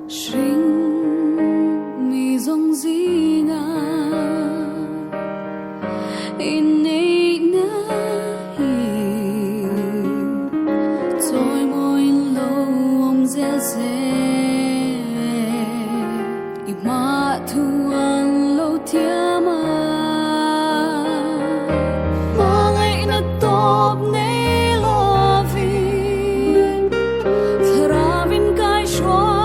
Sinh mi dòng di nga inay na hi tôi môi lâu ông dễ dễ ima thu an lâu thia ma ngày na top nay lo vi thra vin kai shwa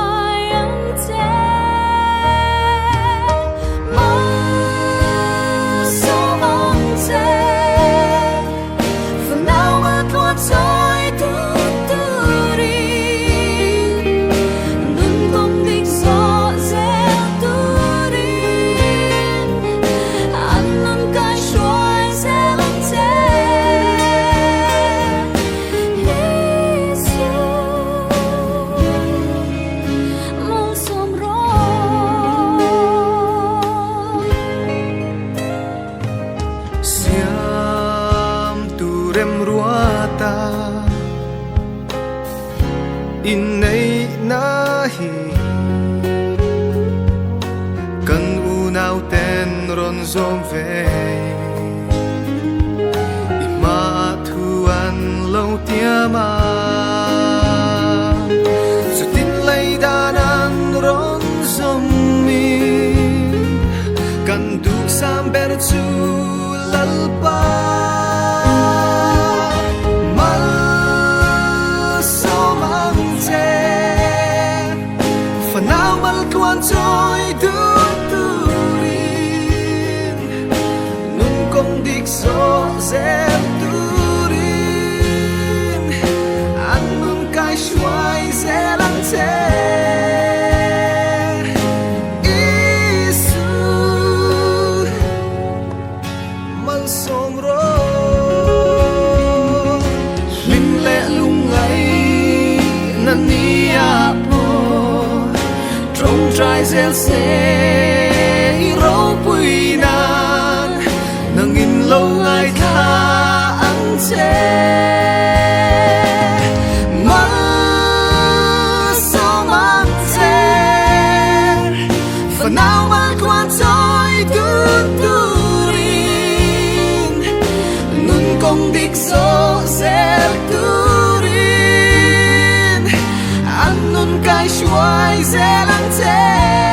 rem ruata inay nahi kan unaw ten ron zomve imatuan lâu tiama so tin lay danan ron zomi kan duk samber chu lalpa trôi tương turin nun công địch gió dẹp turin ăn nun cái xoay dễ lắng thế Isu mang sông rô linh lệ lung ấy năn ni à trong trái gieo sẽ rau bụi nan nâng in lâu ngày tha ăn chê mà sao mang chê phần nào mà quan trôi tuôn turin nun công địch gió sẽ turin ăn nun cái xoay dễ lắng thế